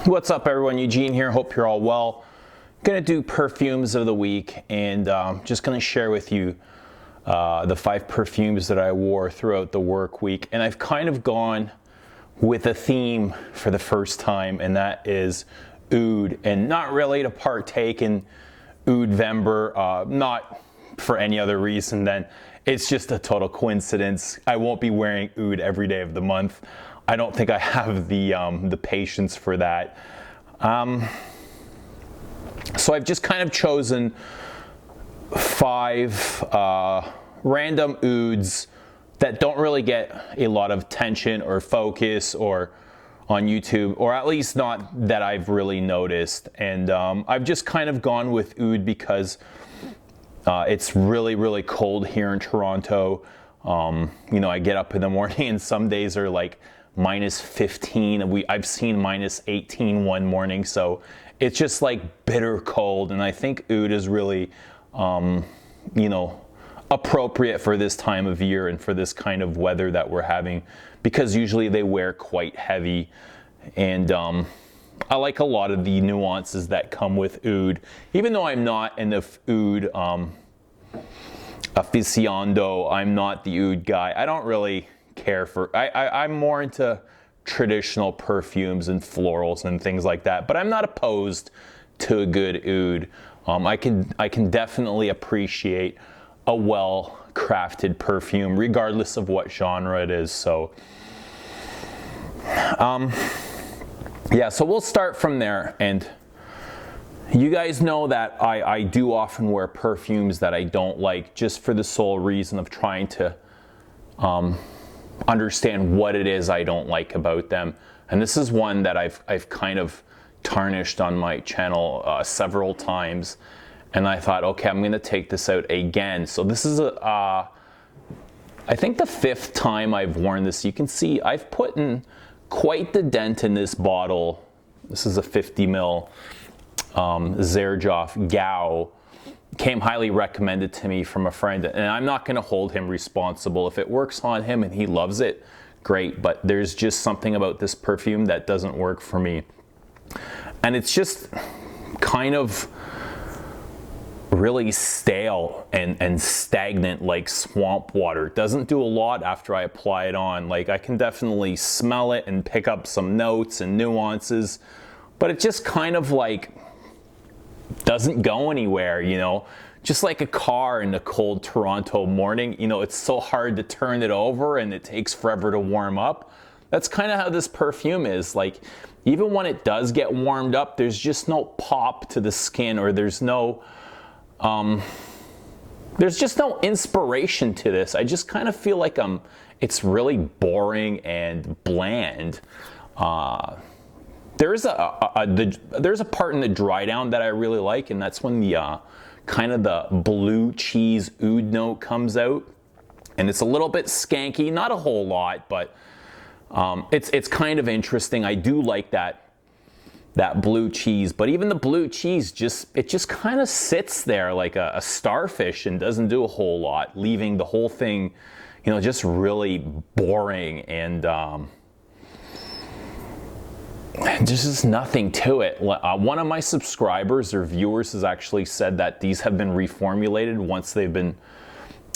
What's up, everyone? Eugene here. Hope you're all well. Gonna do perfumes of the week, and just gonna share with you the 5 perfumes that I wore throughout the work week. And I've kind of gone with a theme for the first time, and that is Oud, and not really to partake in Oudvember, not for any other reason than it's just a total coincidence. I won't be wearing Oud every day of the month. I don't think I have the patience for that. So I've just kind of chosen 5 random Ouds that don't really get a lot of attention or focus or on YouTube, or at least not that I've really noticed. And I've just kind of gone with Oud because it's really cold here in Toronto. You know, I get up in the morning and some days are like -15. I've seen -18 one morning, so it's just like bitter cold. And I think Oud is really, you know, appropriate for this time of year and for this kind of weather that we're having, because usually they wear quite heavy. And I like a lot of the nuances that come with Oud, even though I'm not an Oud aficionado. I'm not the Oud guy. I don't really care for, I'm more into traditional perfumes and florals and things like that, but I'm not opposed to a good Oud. I can definitely appreciate a well-crafted perfume regardless of what genre it is. So yeah, so we'll start from there. And you guys know that I do often wear perfumes that I don't like, just for the sole reason of trying to understand what it is I don't like about them. And this is one that I've kind of tarnished on my channel several times, and I thought, okay, I'm gonna take this out again. So this is I think the 5th time I've worn this. You can see I've put in quite the dent in this bottle. This is a 50 ml Xerjoff Gao. Came highly recommended to me from a friend, and I'm not going to hold him responsible. If it works on him and he loves it, great, but there's just something about this perfume that doesn't work for me. And it's just kind of really stale and stagnant, like swamp water. It doesn't do a lot after I apply it on. Like, I can definitely smell it and pick up some notes and nuances, but it just kind of like doesn't go anywhere, you know, just like a car in a cold Toronto morning. You know, it's so hard to turn it over and it takes forever to warm up. That's kind of how this perfume is. Like, even when it does get warmed up, there's just no pop to the skin, or there's just no inspiration to this. I just kind of feel like it's really boring and bland. There's a part in the dry down that I really like, and that's when the kind of the blue cheese Oud note comes out, and it's a little bit skanky, not a whole lot, but it's kind of interesting. I do like that blue cheese, but even the blue cheese just kind of sits there like a starfish and doesn't do a whole lot, leaving the whole thing, you know, just really boring. And there's just nothing to it. One of my subscribers or viewers has actually said that these have been reformulated once they've been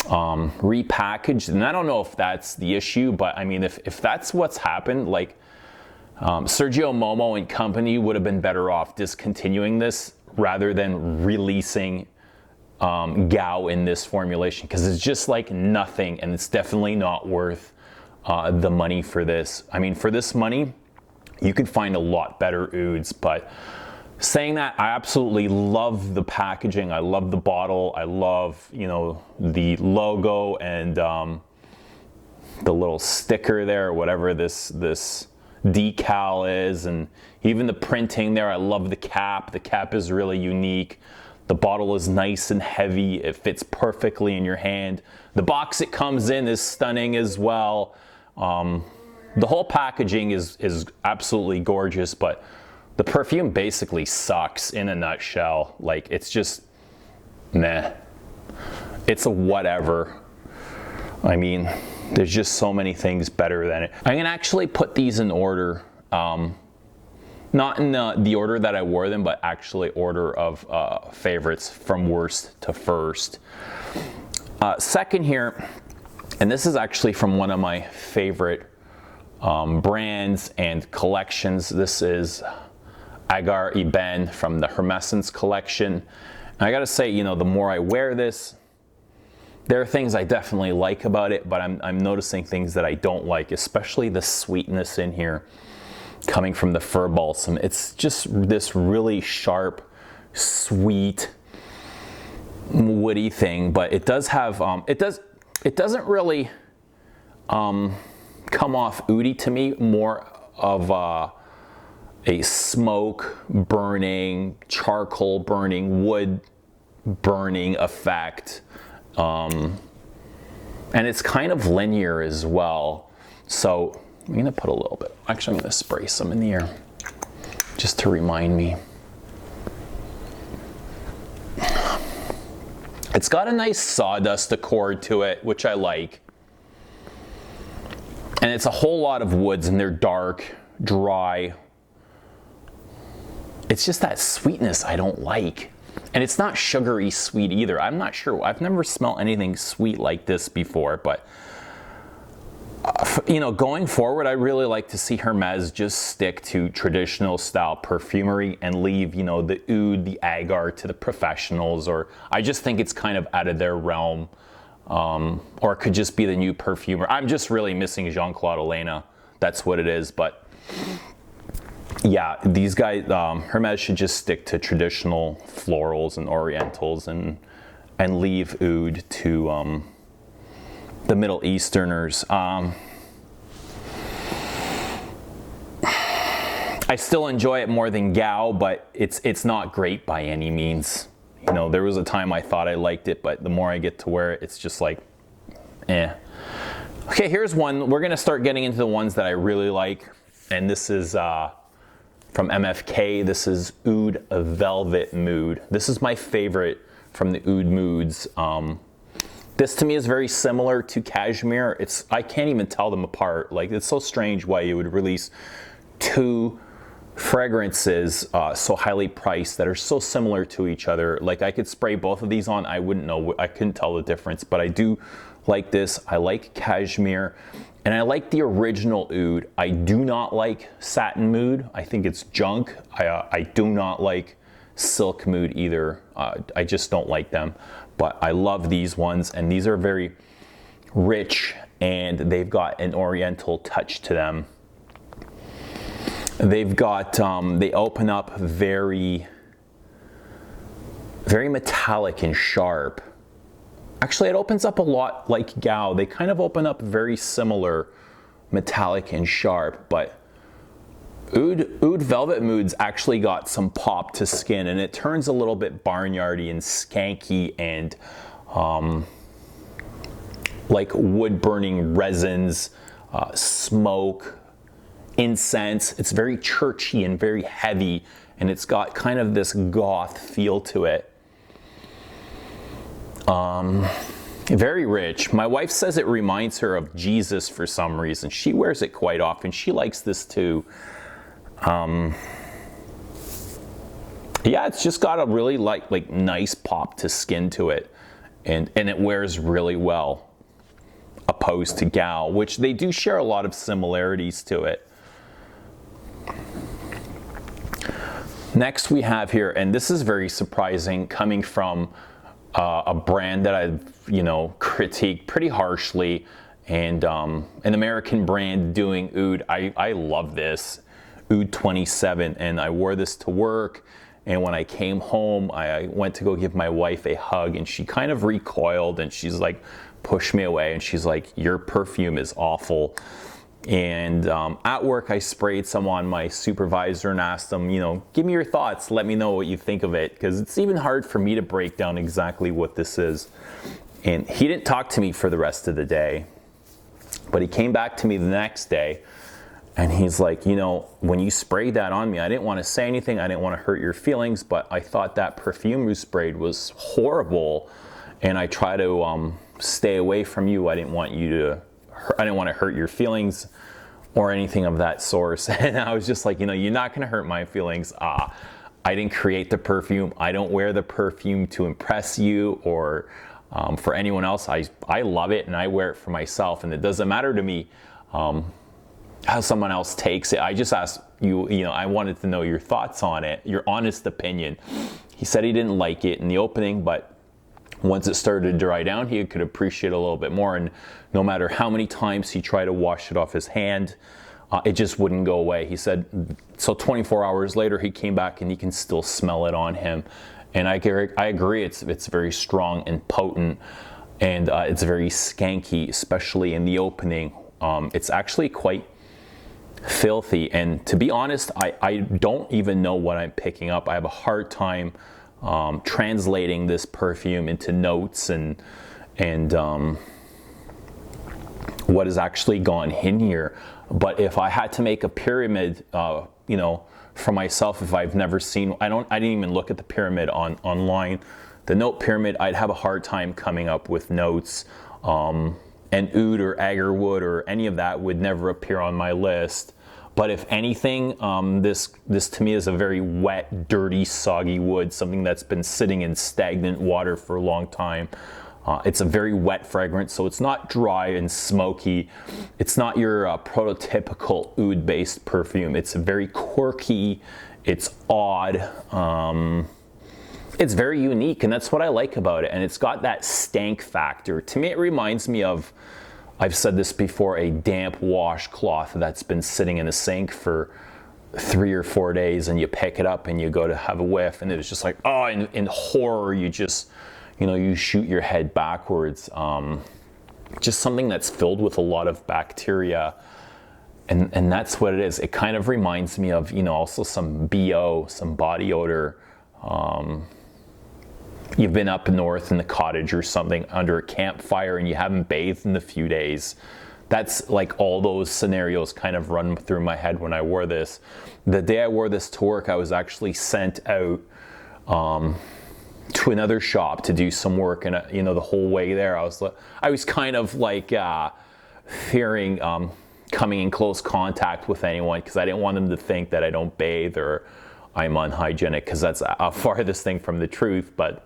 repackaged, and I don't know if that's the issue, but I mean, if that's what's happened, like Sergio Momo and company would have been better off discontinuing this rather than releasing Gao in this formulation, because it's just like nothing, and it's definitely not worth the money for this. I mean, for this money, you could find a lot better Ouds. But saying that, I absolutely love the packaging. I love the bottle. I love, you know, the logo and the little sticker there, or whatever this decal is, and even the printing there. I love the cap. The cap is really unique. The bottle is nice and heavy. It fits perfectly in your hand. The box it comes in is stunning as well. The whole packaging is absolutely gorgeous, but the perfume basically sucks in a nutshell. Like, it's just meh. It's a whatever. I mean, there's just so many things better than it. I'm gonna actually put these in order. Not in the order that I wore them, but actually order of favorites from worst to first. Second here, and this is actually from one of my favorite brands and collections. This is Agar Eben from the Hermes collection. And I gotta say, you know, the more I wear this, there are things I definitely like about it, but I'm noticing things that I don't like, especially the sweetness in here coming from the fir balsam. It's just this really sharp, sweet, woody thing, but it does have, it doesn't really come off oudy to me, more of a smoke burning, charcoal burning, wood burning effect. And it's kind of linear as well. So I'm gonna put a little bit, actually I'm gonna spray some in the air just to remind me. It's got a nice sawdust accord to it, which I like. And it's a whole lot of woods, and they're dark, dry. It's just that sweetness I don't like. And it's not sugary sweet either. I'm not sure, I've never smelled anything sweet like this before, but you know, going forward, I really like to see Hermes just stick to traditional style perfumery and leave, you know, the oud, the agar to the professionals, or I just think it's kind of out of their realm, or it could just be the new perfumer. I'm just really missing Jean-Claude Elena. That's what it is. But yeah, these guys, Hermes should just stick to traditional florals and orientals and leave oud to the Middle Easterners. I still enjoy it more than Gao, but it's not great by any means. You know, there was a time I thought I liked it, but the more I get to wear it, it's just like, eh. Okay, here's one. We're gonna start getting into the ones that I really like, and this is from MFK. This is Oud Velvet Mood. This is my favorite from the Oud Moods. This to me is very similar to Cashmere. I can't even tell them apart. Like, it's so strange why you would release two fragrances so highly priced that are so similar to each other. Like, I could spray both of these on, I wouldn't know, I couldn't tell the difference, but I do like this. I like Cashmere, and I like the original Oud. I do not like Satin Mood. I think it's junk. I do not like Silk Mood either. I just don't like them. But I love these ones, and these are very rich, and they've got an oriental touch to them. They've got, they open up very, very metallic and sharp. Actually, it opens up a lot like Gao. They kind of open up very similar, metallic and sharp, but Oud Velvet Moods actually got some pop to skin, and it turns a little bit barnyardy and skanky and like wood burning resins, smoke, incense. It's very churchy and very heavy, and it's got kind of this goth feel to it. Very rich. My wife says it reminds her of Jesus for some reason. She wears it quite often. She likes this too. Yeah, it's just got a really like nice pop to skin to it, and it wears really well, opposed to Gao, which they do share a lot of similarities to it. Next we have here, and this is very surprising, coming from a brand that I've, you know, critiqued pretty harshly, and an American brand doing oud. I love this. Oud 27, and I wore this to work, and when I came home I went to go give my wife a hug, and she kind of recoiled, and she's like pushed me away, and she's like, your perfume is awful. And at work I sprayed some on my supervisor and asked him, you know, give me your thoughts, let me know what you think of it, because it's even hard for me to break down exactly what this is. And he didn't talk to me for the rest of the day, but he came back to me the next day, and he's like, you know, when you sprayed that on me, I didn't want to say anything, I didn't want to hurt your feelings, but I thought that perfume you sprayed was horrible, and I try to stay away from you. I didn't want to hurt your feelings or anything of that source. And I was just like, you know, you're not gonna hurt my feelings. I didn't create the perfume. I don't wear the perfume to impress you or for anyone else. I love it and I wear it for myself, and it doesn't matter to me how someone else takes it. I just asked you, you know, I wanted to know your thoughts on it, your honest opinion. He said he didn't like it in the opening, but once it started to dry down, he could appreciate it a little bit more. And no matter how many times he tried to wash it off his hand, it just wouldn't go away. He said, so 24 hours later, he came back and he can still smell it on him. And I agree, it's very strong and potent, and it's very skanky, especially in the opening. It's actually quite filthy, and to be honest, I don't even know what I'm picking up. I have a hard time translating this perfume into notes and what has actually gone in here. But if I had to make a pyramid, you know, for myself, if I've never seen, I didn't even look at the pyramid online. The note pyramid, I'd have a hard time coming up with notes. And Oud or Agar wood or any of that would never appear on my list. But if anything, this to me is a very wet, dirty, soggy wood, something that's been sitting in stagnant water for a long time. It's a very wet fragrance, so it's not dry and smoky. It's not your prototypical oud-based perfume. It's very quirky, it's odd, it's very unique, and that's what I like about it. And it's got that stank factor. To me, it reminds me of, I've said this before, a damp washcloth that's been sitting in a sink for 3 or 4 days, and you pick it up and you go to have a whiff, and it's just like, oh, in horror, you just, you know, you shoot your head backwards. Just something that's filled with a lot of bacteria, and that's what it is. It kind of reminds me of, you know, also some BO, some body odor. You've been up north in the cottage or something under a campfire and you haven't bathed in a few days. That's like all those scenarios kind of run through my head when I wore this. The day I wore this to work, I was actually sent out to another shop to do some work, and you know, the whole way there I was kind of like fearing coming in close contact with anyone, because I didn't want them to think that I don't bathe or I'm unhygienic, because that's a farthest thing from the truth. But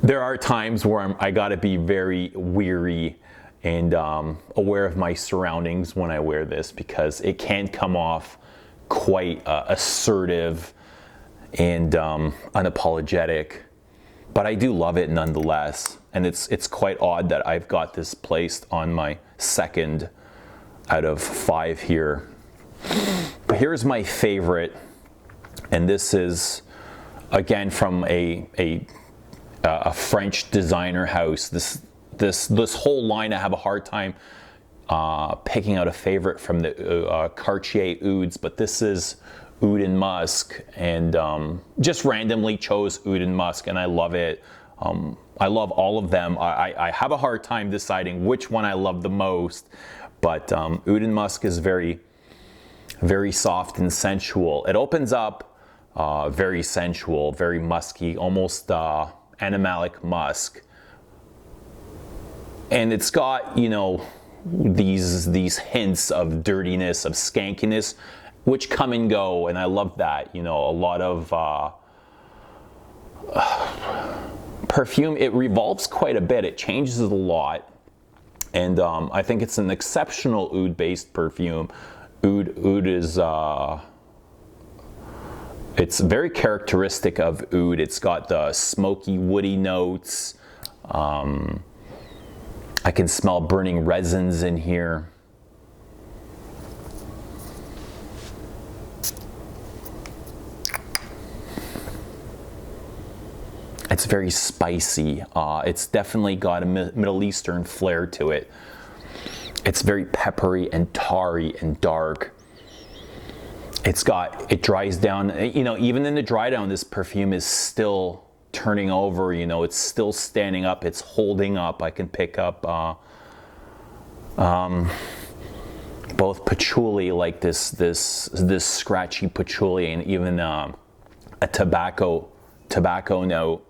there are times where I gotta be very weary and aware of my surroundings when I wear this, because it can come off quite assertive and unapologetic, but I do love it nonetheless. And it's quite odd that I've got this placed on my second out of 5 here. But here's my favorite, and this is again from a French designer house. This whole line I have a hard time picking out a favorite from the Cartier Ouds, but this is Oud Musc, and just randomly chose Oud Musc, and I love it. I love all of them. I have a hard time deciding which one I love the most, but Oud Musc is very, very soft and sensual. It opens up very sensual, very musky, almost animalic musk, and it's got, you know, these hints of dirtiness, of skankiness, which come and go, and I love that. You know, a lot of perfume, it revolves quite a bit, it changes a lot, and I think it's an exceptional oud-based perfume. Oud is it's very characteristic of oud. It's got the smoky, woody notes. I can smell burning resins in here. It's very spicy. It's definitely got a Middle Eastern flair to it. It's very peppery and tarry and dark. It dries down, you know, even in the dry down, this perfume is still turning over, you know, it's still standing up, it's holding up. I can pick up both patchouli, like this scratchy patchouli, and even a tobacco note.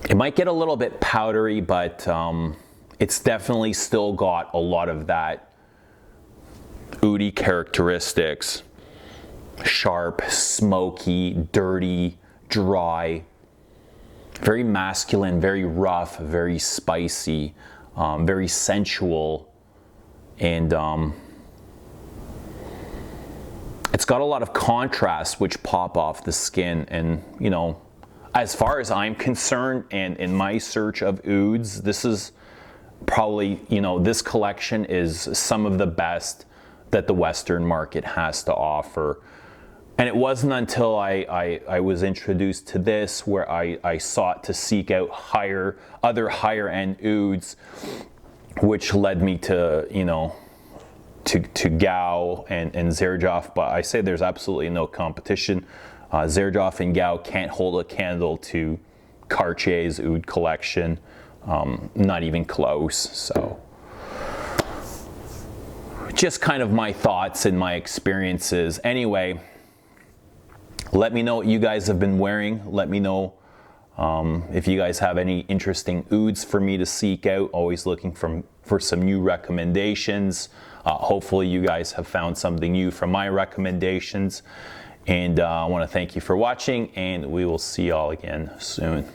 It might get a little bit powdery, but it's definitely still got a lot of that oudy characteristics. Sharp, smoky, dirty, dry. Very masculine, very rough, very spicy, very sensual. And it's got a lot of contrasts which pop off the skin. And, you know, as far as I'm concerned, and in my search of ouds, this is probably, you know, this collection is some of the best that the Western market has to offer. And it wasn't until I was introduced to this where I sought to seek out other higher end ouds, which led me to, you know, to Gao and Xerjoff. But I say there's absolutely no competition. Xerjoff and Gao can't hold a candle to Cartier's oud collection. Not even close. So just kind of my thoughts and my experiences. Anyway, let me know what you guys have been wearing. Let me know if you guys have any interesting ouds for me to seek out. Always looking for some new recommendations. Hopefully you guys have found something new from my recommendations. And I want to thank you for watching, and we will see y'all again soon.